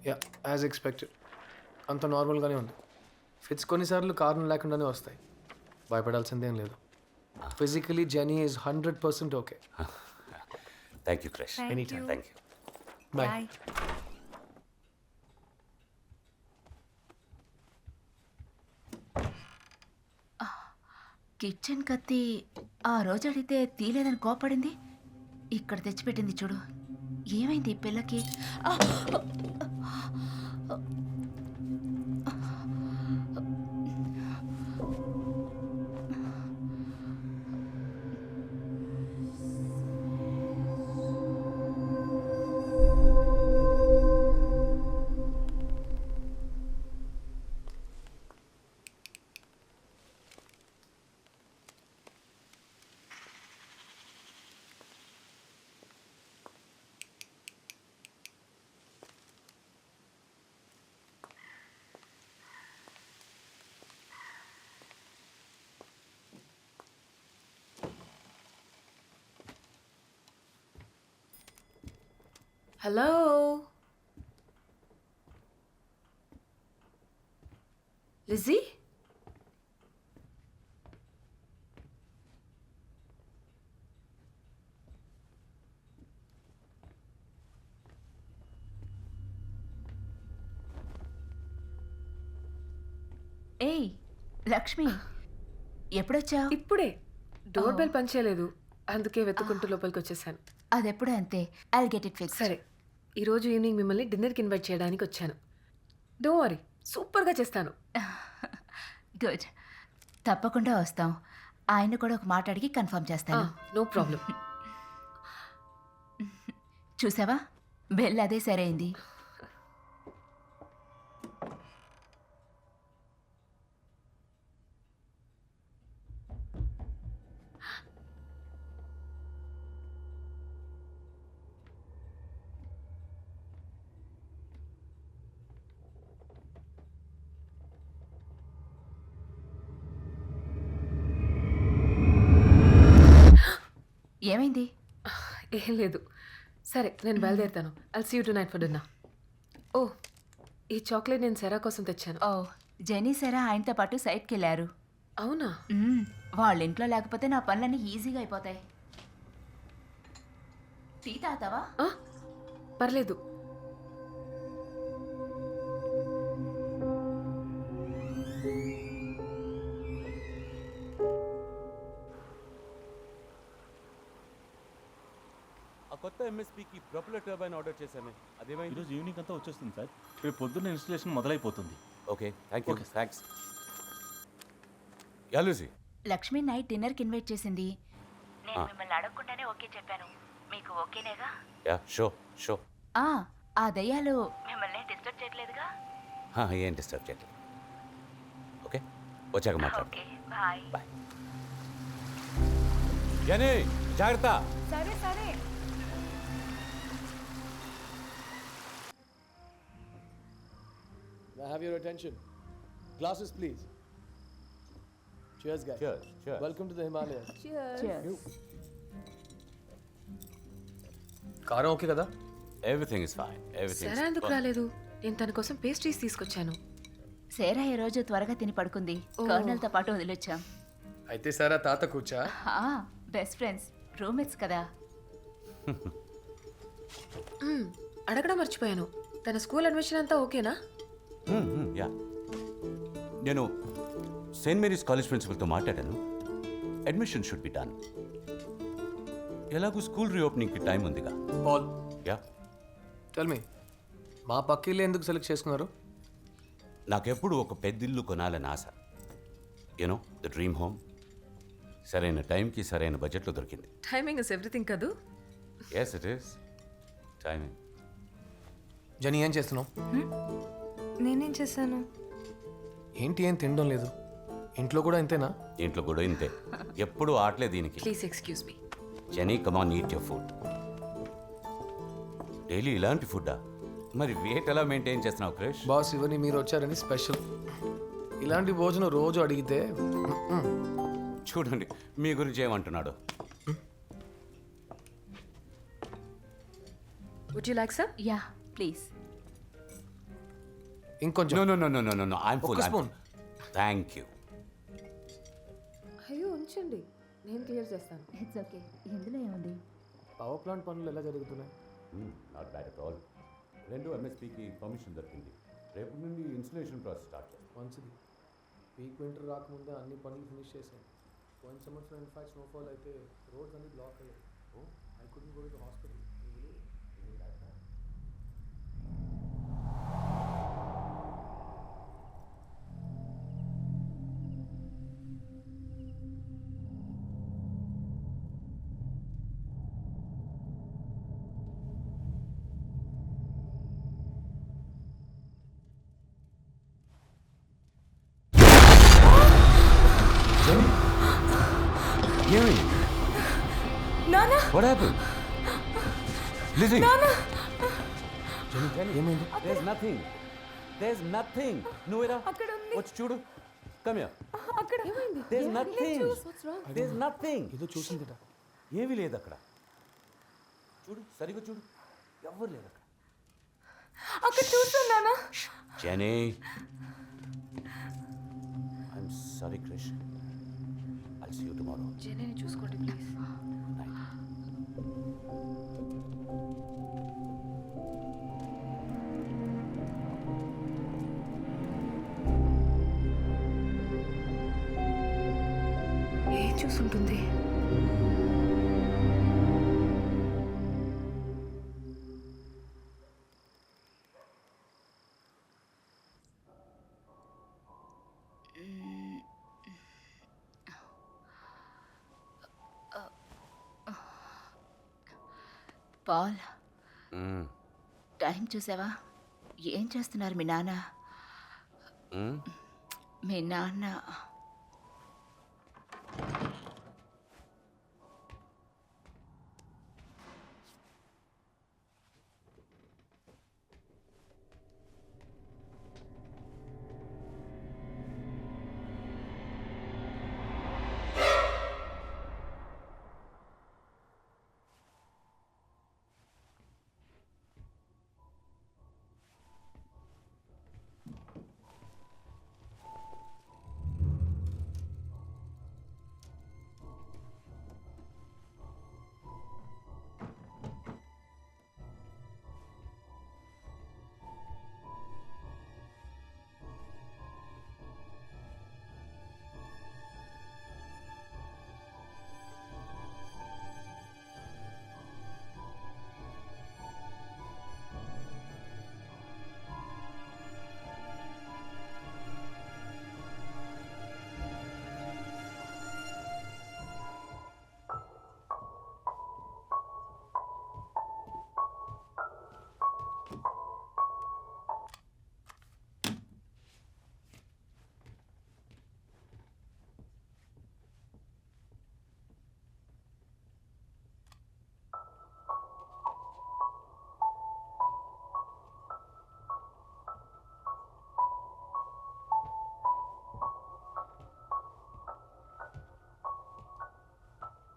Yeah as expected అంత నార్మల్గానే ఉంది. ఫిట్స్ కొన్నిసార్లు కారణం లేకుండానే వస్తాయి. భయపడాల్సిందేం లేదు. Physically Jenny is 100% okay. Thank you crush. Anytime. Thank you. Bye. Kitchen కత్తి ఆ రోజు అడిగితే తీలేదని కోపడింది. ఇక్కడ తెచ్చిపెట్టింది చూడు. ఏమైంది ఈ పిల్లకి? ఆ! Hello, Lizzie? ఏయ్ లక్ష్మి, ఎప్పుడొచ్చావు? ఇప్పుడే. డోర్ బెల్ పనిచేయలేదు, అందుకే వెతుకుంటూ లోపలికి వచ్చేసాను. అదెప్పుడు అంతే. I'll get it fix. సరే, ఈరోజు ఈవినింగ్ మిమ్మల్ని డిన్నర్కి ఇన్వైట్ చేయడానికి వచ్చాను. డోంట్ వరీ, సూపర్గా చేస్తాను. గుడ్, తప్పకుండా వస్తాం. ఆయన కూడా ఒక మాట అడిగి కన్ఫర్మ్ చేస్తాను. No problem. చూసావా, బెల్ అదే సరైంది. ఏమైంది? ఏం లేదు. సరే, నేను బయలుదేరుతాను. I'll see you tonight for dinner. Oh, ఈ చాక్లెట్ నేను సెరా కోసం తెచ్చాను. ఓ, జెనీ సరా ఆయనతో పాటు సైట్కి వెళ్ళారు. అవునా? వాళ్ళ ఇంట్లో లేకపోతే నా పనులన్నీ ఈజీగా అయిపోతాయి. టీ తాగుతావా? పర్లేదు. ఆ కొత్త ఎంఎస్పీకి ప్రొపెల్లర్ టర్బైన్ ఆర్డర్ చేశాను. అదేమైంది? ఈరోజు ఈవినింగ్ అంతా వచ్చేస్తుంది సార్. రేపు పొద్దున్న ఇన్స్టలేషన్ మొదలైపోతుంది. Okay, thank you. Thanks. Yeah Lucy. Lakshmi night డిన్నర్కి ఇన్వైట్ చేసింది. నేను మిమ్మల్ని అడగకుండానే ఓకే చెప్పాను. మీకు ఓకేనేగా? Yeah show show. ఆ దయ్యాలు మిమ్మల్ని డిస్టర్బ్ చేయట్లేదుగా? ఏం డిస్టర్బ్ చేయట్లేదు. ఓకే, వచ్చాక మాట్లాడు. Okay, bye. బాయ్. జనీ, జాగ్రత్త. సరే సరే. May I have your attention? Glasses, please. Cheers, guys. Cheers, cheers. Welcome to the Himalayas. Cheers. కారం ఓకే కదా? Everything is fine. సెరా ఎందుకు రాలేదు? నేను తన కోసం పేస్ట్రీస్ తీసుకొచ్చాను. సేరా ఈ రోజు త్వరగా తిని పడుకుంది. కర్నల్తో పాటు వదిలొచ్చాం. అయితే సారా తాత కూర్చా. బెస్ట్ ఫ్రెండ్స్, రూమ్మేట్స్ కదా. అడగడం మర్చిపోయాను. తన స్కూల్ అడ్మిషన్ అంతా ఓకేనా? యా, నేను సెయింట్ మేరీస్ కాలేజ్ ప్రిన్సిపల్తో మాట్లాడాను. Admission should be done. ఎలాగూ స్కూల్ రీఓపెనింగ్కి టైం ఉందిగా. పాల్, యా, టెల్ మీ, మా పక్కిల్లు ఎందుకు సెలెక్ట్ చేసుకున్నారు? నాకెప్పుడు ఒక పెద్దిల్లు కొనాలని ఆశ. You know the dream home. సరైన టైంకి సరైన బడ్జెట్లో దొరికింది. టైమింగ్ ఇస్ ఎవ్రీథింగ్ కదూ. Yes it is timing. జని, ఏం చేస్తున్నావు? నేనేం చేశాను? ఏంటి, ఏం తినడం లేదు? ఇంట్లో కూడా ఇంతేనా? ఇంట్లో కూడా ఇంతే, ఎప్పుడు ఆటలే దీనికి. Please excuse me. Jenny, come on, eat your food. Daily ఇలాంటి ఫుడ్డా? మరి వెయిట్ ఎలా మెయింటైన్ చేస్తున్నావు క్రిష్? బాస్, ఇవన్నీ మీరు వచ్చారని స్పెషల్. ఇలాంటి భోజనం రోజు అడిగితే చూడండి మీ గురించి ఏమంటున్నాడు. Would you like sir? Yeah please. ఇంకొంచెం no no no no no no no I'm full ఒక్క స్పూన్. Thank you. అయ్యో ఉంచండి, నేను క్లియర్ చేస్తాను. It's okay. ఇందులో ఏముంది? పవర్ ప్లాంట్ పనులు ఎలా జరుగుతున్నాయి? Not bad at all. 2 MSPకి పర్మిషన్ దొరికింది. రేపు నుండి ఇన్స్టలేషన్ ప్రాసెస్ స్టార్ట్ చేస్తాం. మంచిది. పీక్ వింటర్ రాకముందే అన్ని పనులు ఫినిష్ చేశాను. పోయిన సంవత్సరం ఇన్ఫాక్ట్ స్నోఫాల్ అయితే రోడ్స్ అన్ని బ్లాక్ అయ్యాయి. I couldn't go to hospital. ఏమైంది? నానా What happened? Lizzie! ఏమైంది? There's nothing. There's nothing. నువ్వేరా అక్కడ ఉంది. వచ్చి చూడు. Come here. అక్కడ ఏమైంది? There's nothing. What's wrong? There's nothing. ఏదో చూసిందిట. ఏమీ లేదు అక్కడ. చూడు సరిగ్గా చూడు. ఎవ్వరు లేదు అక్కడ. అక్కడ చూసాను నానా. Jenny. I'm sorry, Krish. I'll see you tomorrow. జెన్నీని చూసుకోండి ప్లీజ్. Night. ఏం చూసుంటుంది? Paul, Mm. టైం చూసావా? ఏం చేస్తున్నారు మీ నాన్న? Mm. మీ నాన్న